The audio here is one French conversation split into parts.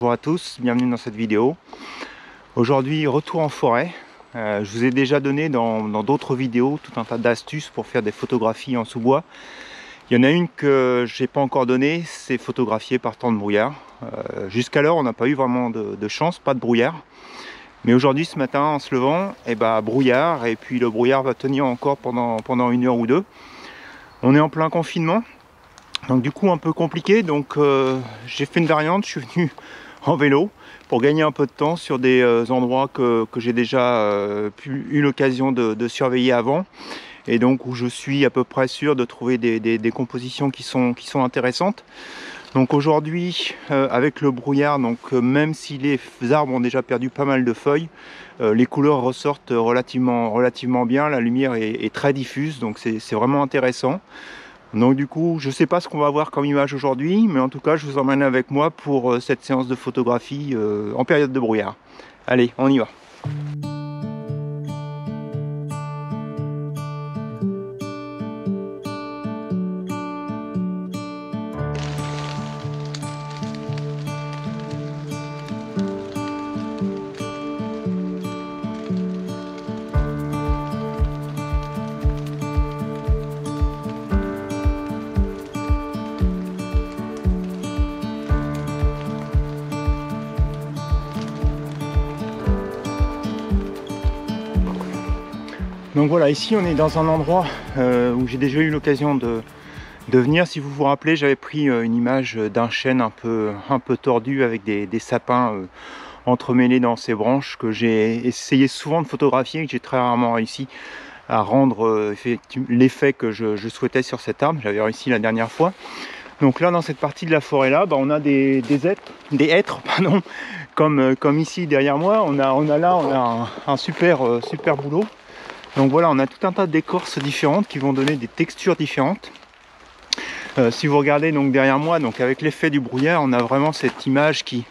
Bonjour à tous, bienvenue dans cette vidéo. Aujourd'hui, retour en forêt. Je vous ai déjà donné dans d'autres vidéos tout un tas d'astuces pour faire des photographies en sous-bois. Il y en a une que je n'ai pas encore donnée, c'est photographier par temps de brouillard. Jusqu'alors, on n'a pas eu vraiment de chance, pas de brouillard. Mais aujourd'hui, ce matin, en se levant, brouillard, et puis le brouillard va tenir encore pendant une heure ou deux. On est en plein confinement, donc du coup un peu compliqué. Donc j'ai fait une variante, je suis venu en vélo pour gagner un peu de temps sur des endroits que j'ai déjà eu l'occasion de surveiller avant, et donc où je suis à peu près sûr de trouver des compositions qui sont intéressantes. Donc aujourd'hui avec le brouillard, même si les arbres ont déjà perdu pas mal de feuilles, les couleurs ressortent relativement bien, la lumière est très diffuse, donc c'est vraiment intéressant. Donc du coup, je ne sais pas ce qu'on va voir comme image aujourd'hui, mais en tout cas, je vous emmène avec moi pour cette séance de photographie en période de brouillard. Allez, on y va. Donc voilà, ici on est dans un endroit où j'ai déjà eu l'occasion de venir. Si vous vous rappelez, j'avais pris une image d'un chêne un peu tordu avec des sapins entremêlés dans ses branches, que j'ai essayé souvent de photographier et que j'ai très rarement réussi à rendre l'effet que je souhaitais sur cet arbre. J'avais réussi la dernière fois. Donc là, dans cette partie de la forêt là, on a des hêtres pardon, comme ici derrière moi. On a un super boulot. Donc voilà, on a tout un tas d'écorces différentes qui vont donner des textures différentes. Si vous regardez donc derrière moi, donc avec l'effet du brouillard, on a vraiment cette image qui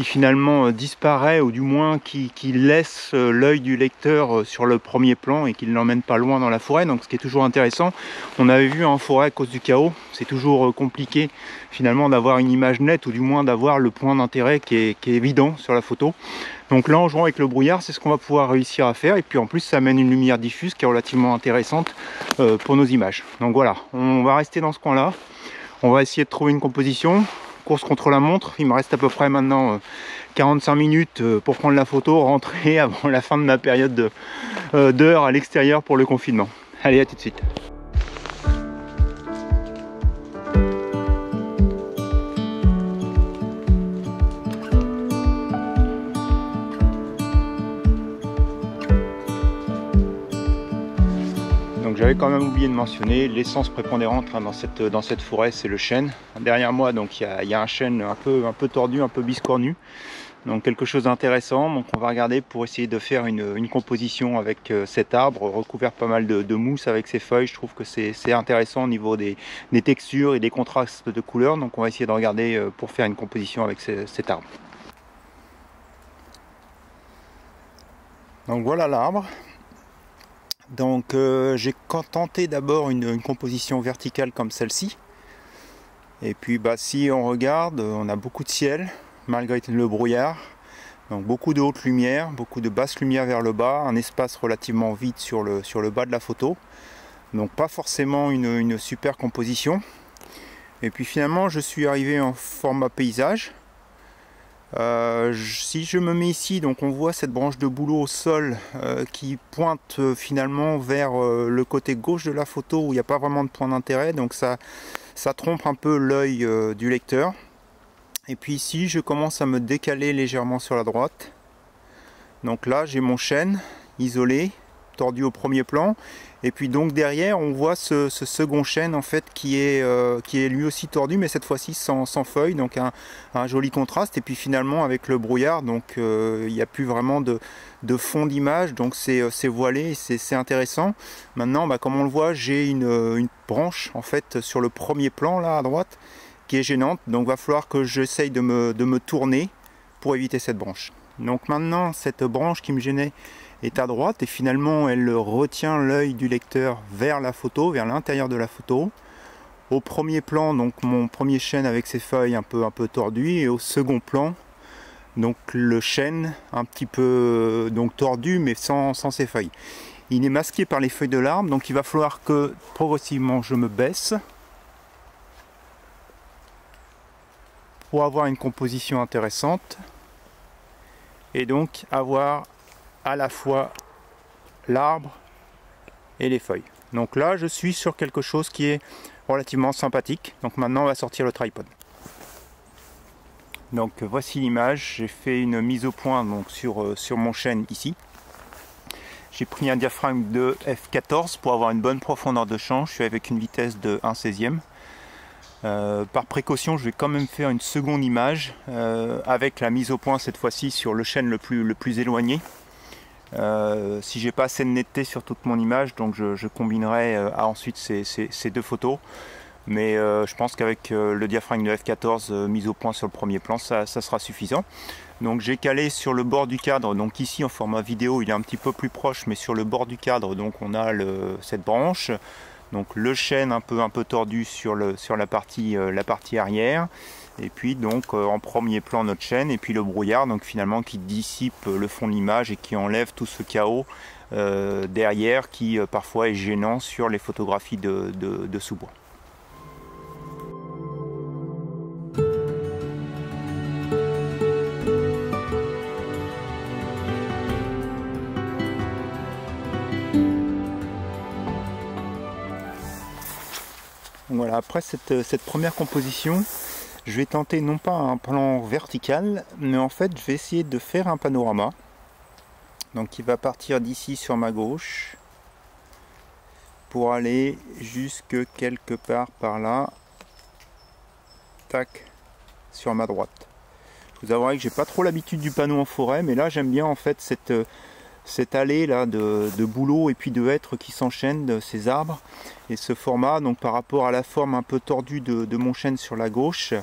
finalement disparaît, ou du moins qui laisse l'œil du lecteur sur le premier plan et qui ne l'emmène pas loin dans la forêt. Donc ce qui est toujours intéressant. On avait vu en forêt, à cause du chaos, c'est toujours compliqué finalement d'avoir une image nette, ou du moins d'avoir le point d'intérêt qui est évident sur la photo. Donc là, en jouant avec le brouillard, c'est ce qu'on va pouvoir réussir à faire. Et puis en plus, ça amène une lumière diffuse qui est relativement intéressante pour nos images. Donc voilà, on va rester dans ce coin-là. On va essayer de trouver une composition. Course contre la montre. Il me reste à peu près maintenant 45 minutes pour prendre la photo, rentrer avant la fin de ma période d'heures à l'extérieur pour le confinement. Allez, à tout de suite. J'avais quand même oublié de mentionner l'essence prépondérante dans cette forêt, c'est le chêne. Derrière moi, donc il y a un chêne un peu tordu, un peu biscornu, donc quelque chose d'intéressant. Donc on va regarder pour essayer de faire une composition avec cet arbre recouvert pas mal de mousse avec ses feuilles. Je trouve que c'est intéressant au niveau des textures et des contrastes de couleurs. Donc on va essayer de regarder pour faire une composition avec cet arbre. Donc voilà l'arbre. Donc j'ai tenté d'abord une composition verticale comme celle-ci. Et puis si on regarde, on a beaucoup de ciel malgré le brouillard. Donc beaucoup de haute lumière, beaucoup de basse lumière vers le bas, un espace relativement vide sur le bas de la photo. Donc pas forcément une super composition. Et puis finalement je suis arrivé en format paysage. Si je me mets ici, donc on voit cette branche de bouleau au sol qui pointe finalement vers le côté gauche de la photo où il n'y a pas vraiment de point d'intérêt, donc ça trompe un peu l'œil du lecteur. Et puis ici je commence à me décaler légèrement sur la droite. Donc là j'ai mon chêne isolé, tordu au premier plan, et puis donc derrière on voit ce second chêne en fait qui est lui aussi tordu, mais cette fois-ci sans feuilles, donc un joli contraste. Et puis finalement avec le brouillard, donc il n'y a plus vraiment de fond d'image, donc c'est voilé, c'est intéressant. Maintenant comme on le voit, j'ai une branche en fait sur le premier plan là à droite qui est gênante, donc va falloir que j'essaye de me tourner pour éviter cette branche. Donc maintenant cette branche qui me gênait est à droite, et finalement elle retient l'œil du lecteur vers la photo, vers l'intérieur de la photo. Au premier plan, donc mon premier chêne avec ses feuilles un peu tordues, et au second plan, donc le chêne un petit peu donc tordu mais sans ses feuilles. Il est masqué par les feuilles de l'arbre, donc il va falloir que progressivement je me baisse pour avoir une composition intéressante et donc avoir à la fois l'arbre et les feuilles. Donc là je suis sur quelque chose qui est relativement sympathique. Donc maintenant on va sortir le tripod. Donc voici l'image, j'ai fait une mise au point donc sur mon chêne ici. J'ai pris un diaphragme de f14 pour avoir une bonne profondeur de champ. Je suis avec une vitesse de 1/16e. Par précaution, je vais quand même faire une seconde image avec la mise au point cette fois-ci sur le chêne le plus éloigné. Si j'ai pas assez de netteté sur toute mon image, donc je combinerai ensuite ces deux photos. Mais je pense qu'avec le diaphragme de f14 mis au point sur le premier plan, ça sera suffisant. Donc j'ai calé sur le bord du cadre, donc ici en format vidéo il est un petit peu plus proche, mais sur le bord du cadre donc on a cette branche, donc le chêne un peu tordu sur la partie arrière, et puis donc en premier plan notre chêne, et puis le brouillard donc finalement qui dissipe le fond de l'image et qui enlève tout ce chaos derrière qui parfois est gênant sur les photographies de sous-bois. Voilà, après cette première composition, je vais tenter non pas un plan vertical, mais en fait je vais essayer de faire un panorama. Donc il va partir d'ici sur ma gauche pour aller jusque quelque part par là, tac, sur ma droite. Je vous avouerai que j'ai pas trop l'habitude du panneau en forêt, mais là j'aime bien en fait cette allée là de bouleaux et puis de hêtres qui s'enchaînent, de ces arbres, et ce format donc par rapport à la forme un peu tordue de mon chêne sur la gauche,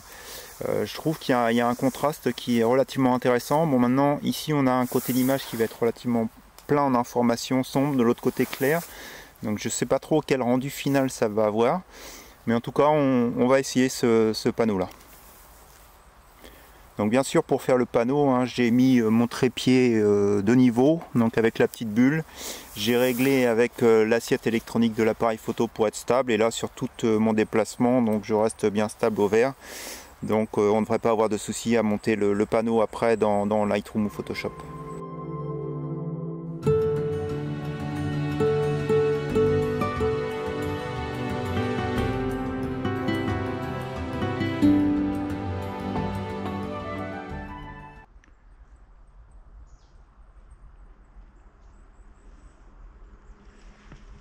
je trouve qu'il y a un contraste qui est relativement intéressant. Bon, maintenant ici on a un côté de l'image qui va être relativement plein d'informations sombres, de l'autre côté clair, donc je sais pas trop quel rendu final ça va avoir, mais en tout cas on va essayer ce panneau là. Donc bien sûr pour faire le panneau, hein, j'ai mis mon trépied de niveau, donc avec la petite bulle. J'ai réglé avec l'assiette électronique de l'appareil photo pour être stable, et là sur tout mon déplacement, donc je reste bien stable au vert. Donc on ne devrait pas avoir de souci à monter le panneau après dans Lightroom ou Photoshop.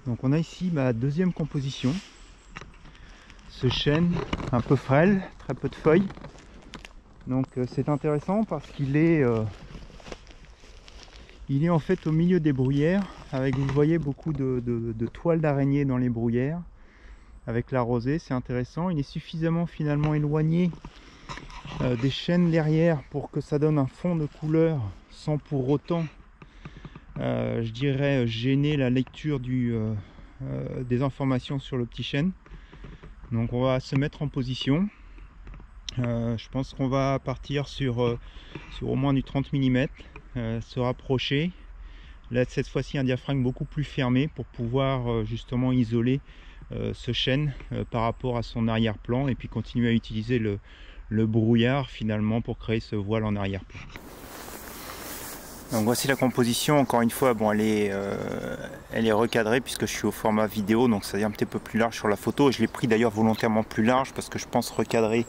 Donc on a ici ma deuxième composition, ce chêne un peu frêle, très peu de feuilles. Donc c'est intéressant parce qu'il est en fait au milieu des bruyères, avec, vous voyez, beaucoup de toiles d'araignée dans les bruyères, avec la rosée, c'est intéressant. Il est suffisamment finalement éloigné des chênes derrière pour que ça donne un fond de couleur sans pour autant je dirais gêner la lecture des informations sur le petit chêne. Donc on va se mettre en position. Je pense qu'on va partir sur au moins du 30 mm, se rapprocher. Là cette fois-ci un diaphragme beaucoup plus fermé pour pouvoir justement isoler ce chêne par rapport à son arrière-plan, et puis continuer à utiliser le brouillard finalement pour créer ce voile en arrière-plan. Donc voici la composition. Encore une fois, bon, elle est recadrée puisque je suis au format vidéo, donc c'est un petit peu plus large sur la photo, et je l'ai pris d'ailleurs volontairement plus large parce que je pense recadrer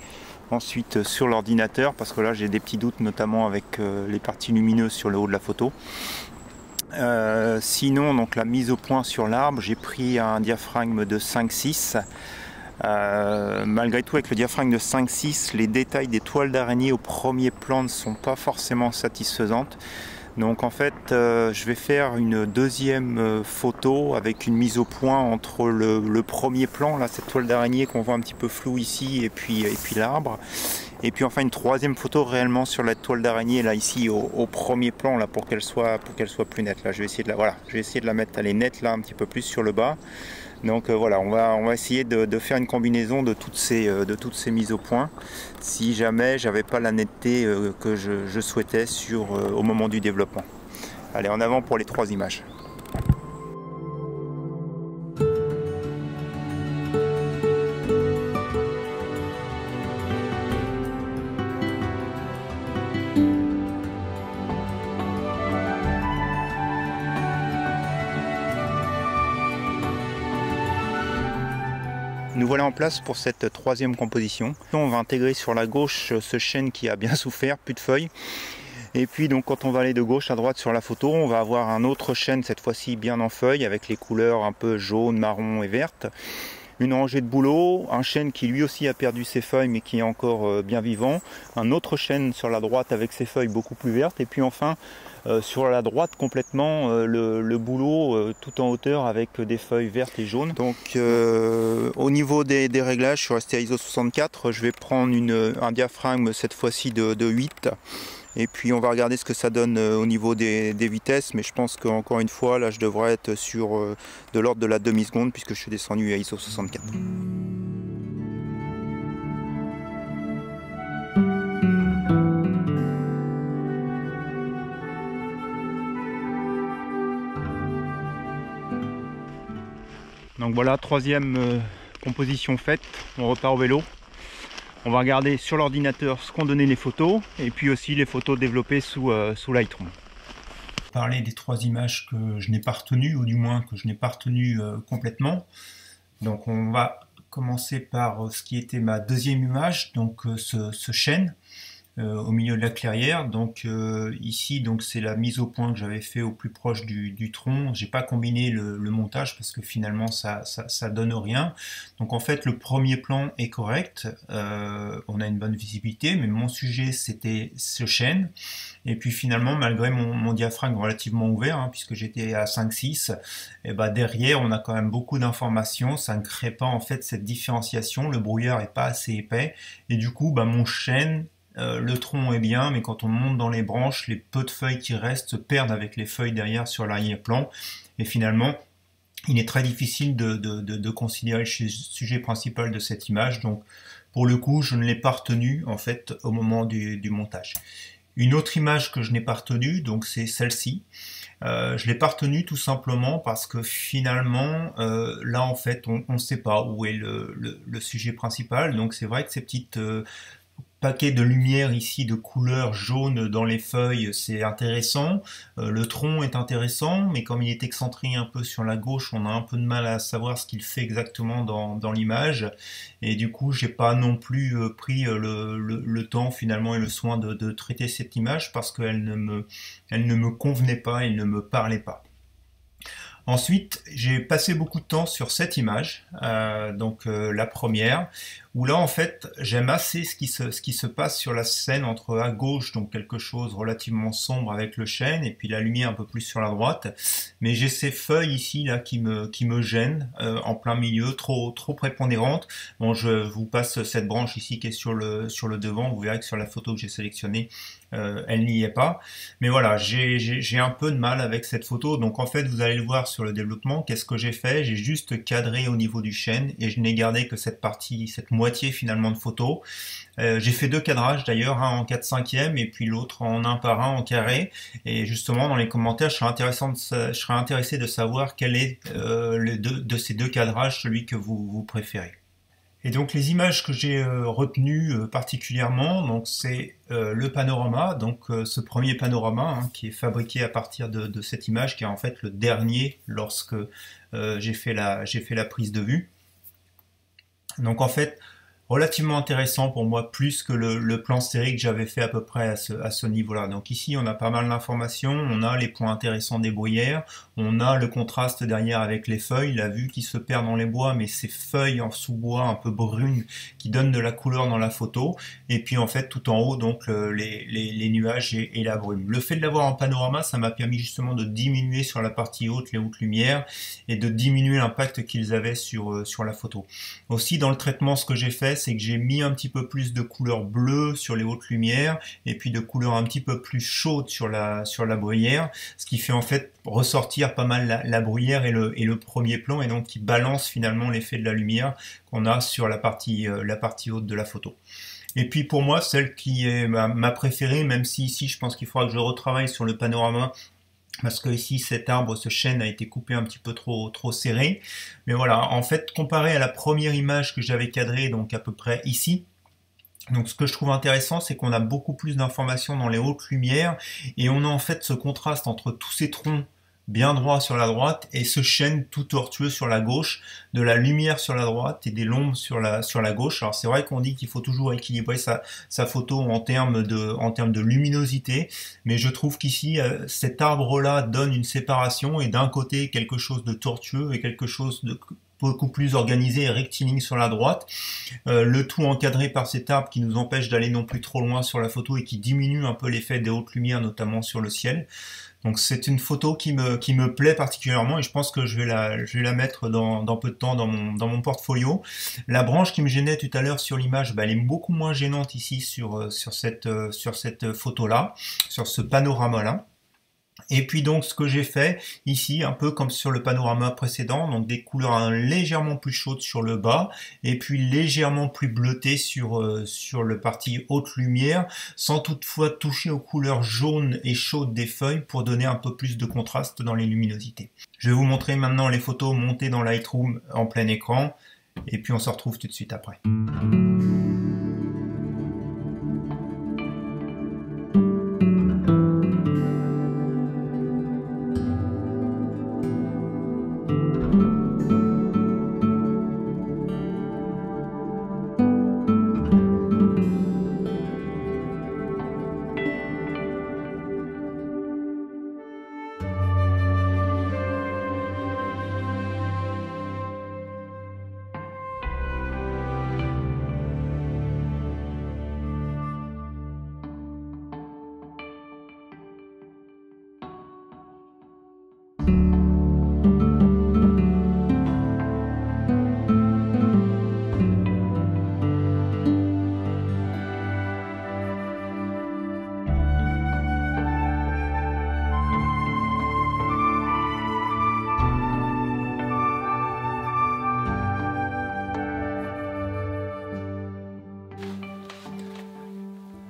ensuite sur l'ordinateur, parce que là j'ai des petits doutes notamment avec les parties lumineuses sur le haut de la photo. Sinon, donc la mise au point sur l'arbre, j'ai pris un diaphragme de 5,6. Malgré tout, avec le diaphragme de 5,6, les détails des toiles d'araignée au premier plan ne sont pas forcément satisfaisantes. Donc en fait je vais faire une deuxième photo avec une mise au point entre le premier plan, là cette toile d'araignée qu'on voit un petit peu floue ici, et puis l'arbre, et puis enfin une troisième photo réellement sur la toile d'araignée là ici au premier plan là, pour qu'elle soit plus nette. Là je vais essayer de la mettre, elle est nette là un petit peu plus sur le bas. Donc voilà, on va essayer de faire une combinaison de toutes ces mises au point, si jamais j'avais pas la netteté que je souhaitais au moment du développement. Allez, en avant pour les 3 images. Nous voilà en place pour cette 3e composition. On va intégrer sur la gauche ce chêne qui a bien souffert, plus de feuilles. Et puis donc quand on va aller de gauche à droite sur la photo, on va avoir un autre chêne, cette fois-ci bien en feuilles, avec les couleurs un peu jaune, marron et verte. Une rangée de bouleaux, un chêne qui lui aussi a perdu ses feuilles mais qui est encore bien vivant. Un autre chêne sur la droite avec ses feuilles beaucoup plus vertes. Et puis enfin sur la droite complètement le bouleau tout en hauteur avec des feuilles vertes et jaunes. Donc au niveau des réglages, je suis resté à ISO 64. Je vais prendre un diaphragme cette fois-ci de 8. Et puis on va regarder ce que ça donne au niveau des vitesses, mais je pense qu'encore une fois, là je devrais être sur de l'ordre de la demi-seconde puisque je suis descendu à ISO 64. Donc voilà, 3e composition faite, on repart au vélo. On va regarder sur l'ordinateur ce qu'ont donné les photos et puis aussi les photos développées sous Lightroom. Parler des 3 images que je n'ai pas retenues, ou du moins que je n'ai pas retenues complètement. Donc on va commencer par ce qui était ma 2e image, donc ce chêne au milieu de la clairière. Donc ici donc c'est la mise au point que j'avais fait au plus proche du tronc. J'ai pas combiné le montage parce que finalement ça donne rien. Donc en fait le premier plan est correct, on a une bonne visibilité, mais mon sujet c'était ce chêne. Et puis finalement, malgré mon diaphragme relativement ouvert, hein, puisque j'étais à 5-6, et bah derrière on a quand même beaucoup d'informations, ça ne crée pas en fait cette différenciation, le brouillard est pas assez épais, et du coup bah, mon chêne, le tronc est bien, mais quand on monte dans les branches, les peu de feuilles qui restent se perdent avec les feuilles derrière sur l'arrière-plan, et finalement il est très difficile de considérer le sujet principal de cette image, donc pour le coup je ne l'ai pas retenu en fait au moment du montage. Une autre image que je n'ai pas retenue, donc c'est celle-ci. Je ne l'ai pas retenue tout simplement parce que finalement, là en fait, on ne sait pas où est le sujet principal. Donc c'est vrai que ces petites paquet de lumière ici de couleur jaune dans les feuilles, c'est intéressant. Le tronc est intéressant, mais comme il est excentré un peu sur la gauche, on a un peu de mal à savoir ce qu'il fait exactement dans l'image. Et du coup, j'ai pas non plus pris le temps finalement et le soin de traiter cette image parce qu'elle ne me convenait pas, elle ne me parlait pas. Ensuite, j'ai passé beaucoup de temps sur cette image, la première, où là en fait j'aime assez ce qui se passe sur la scène entre à gauche, donc quelque chose relativement sombre avec le chêne, et puis la lumière un peu plus sur la droite, mais j'ai ces feuilles ici là qui me gênent en plein milieu, trop prépondérantes. Bon, je vous passe cette branche ici qui est sur le devant, vous verrez que sur la photo que j'ai sélectionnée, elle n'y est pas. Mais voilà, j'ai un peu de mal avec cette photo, donc en fait vous allez le voir sur le développement. Qu'est-ce que j'ai fait? J'ai juste cadré au niveau du chêne et je n'ai gardé que cette partie, cette moitié finalement de photo. J'ai fait 2 cadrages d'ailleurs, un en 4/5 et puis l'autre en 1 par 1 en carré. Et justement dans les commentaires, je serais intéressé de savoir quel est de ces 2 cadrages celui que vous préférez. Et donc les images que j'ai retenues particulièrement, donc c'est le panorama, donc ce premier panorama hein, qui est fabriqué à partir de cette image, qui est en fait le dernier lorsque j'ai fait la prise de vue. Donc en fait, relativement intéressant pour moi, plus que le plan sphérique que j'avais fait à peu près à ce niveau-là. Donc ici, on a pas mal d'informations, on a les points intéressants des bruyères, on a le contraste derrière avec les feuilles, la vue qui se perd dans les bois, mais ces feuilles en sous-bois un peu brunes qui donnent de la couleur dans la photo, et puis en fait tout en haut, donc les nuages et la brume. Le fait de l'avoir en panorama, ça m'a permis justement de diminuer sur la partie haute les hautes lumières, et de diminuer l'impact qu'ils avaient sur la photo. Aussi, dans le traitement, ce que j'ai fait, fait, c'est que j'ai mis un petit peu plus de couleur bleue sur les hautes lumières et puis de couleur un petit peu plus chaude sur la bruyère, ce qui fait en fait ressortir pas mal la bruyère et le premier plan, et donc qui balance finalement l'effet de la lumière qu'on a sur la partie haute de la photo. Et puis pour moi, celle qui est ma préférée, même si ici je pense qu'il faudra que je retravaille sur le panorama, parce que ici cet arbre, ce chêne a été coupé un petit peu trop serré. Mais voilà, en fait, comparé à la première image que j'avais cadrée, donc à peu près ici, donc ce que je trouve intéressant, c'est qu'on a beaucoup plus d'informations dans les hautes lumières, et on a en fait ce contraste entre tous ces troncs bien droits sur la droite et ce chêne tout tortueux sur la gauche, de la lumière sur la droite et des l'ombre sur la gauche. Alors c'est vrai qu'on dit qu'il faut toujours équilibrer sa photo en termes de luminosité, mais je trouve qu'ici cet arbre-là donne une séparation, et d'un côté quelque chose de tortueux et quelque chose de beaucoup plus organisé et rectiligne sur la droite, le tout encadré par cet arbre qui nous empêche d'aller non plus trop loin sur la photo et qui diminue un peu l'effet des hautes lumières, notamment sur le ciel. Donc c'est une photo qui me plaît particulièrement, et je pense que je vais la mettre dans peu de temps dans mon portfolio. La branche qui me gênait tout à l'heure sur l'image, elle est beaucoup moins gênante ici sur cette photo-là, sur ce panorama-là. Et puis donc ce que j'ai fait ici, un peu comme sur le panorama précédent, donc des couleurs légèrement plus chaudes sur le bas, et puis légèrement plus bleutées sur le parti haute lumière, sans toutefois toucher aux couleurs jaunes et chaudes des feuilles pour donner un peu plus de contraste dans les luminosités. Je vais vous montrer maintenant les photos montées dans Lightroom en plein écran, et puis on se retrouve tout de suite après.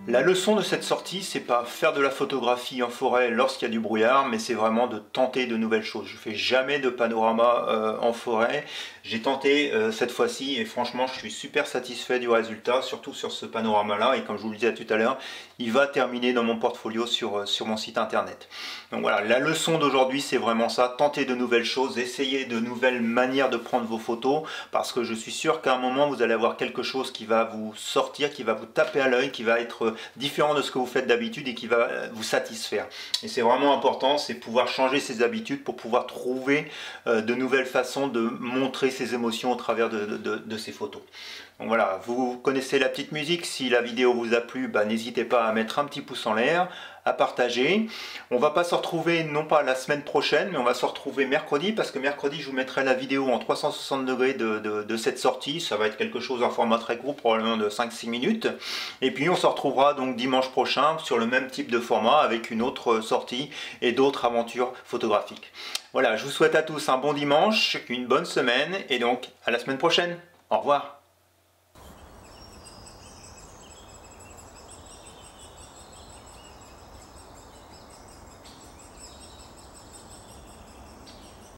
La leçon de cette sortie, c'est pas faire de la photographie en forêt lorsqu'il y a du brouillard, mais c'est vraiment de tenter de nouvelles choses. Je fais jamais de panorama en forêt. J'ai tenté cette fois-ci, et franchement je suis super satisfait du résultat, surtout sur ce panorama-là, et comme je vous le disais tout à l'heure, il va terminer dans mon portfolio sur mon site internet. Donc voilà, la leçon d'aujourd'hui c'est vraiment ça, tenter de nouvelles choses, essayer de nouvelles manières de prendre vos photos, parce que je suis sûr qu'à un moment vous allez avoir quelque chose qui va vous sortir, qui va vous taper à l'œil, qui va être différent de ce que vous faites d'habitude et qui va vous satisfaire. Et c'est vraiment important, c'est pouvoir changer ses habitudes pour pouvoir trouver de nouvelles façons de montrer ses émotions au travers de ces photos. Donc voilà, vous connaissez la petite musique. Si la vidéo vous a plu, n'hésitez pas à mettre un petit pouce en l'air, à partager. On va pas se retrouver non pas la semaine prochaine, mais on va se retrouver mercredi, parce que mercredi je vous mettrai la vidéo en 360 degrés de cette sortie. Ça va être quelque chose en format très court, probablement de 5-6 minutes. Et puis on se retrouvera donc dimanche prochain sur le même type de format avec une autre sortie et d'autres aventures photographiques. Voilà, je vous souhaite à tous un bon dimanche, une bonne semaine, et donc à la semaine prochaine. Au revoir.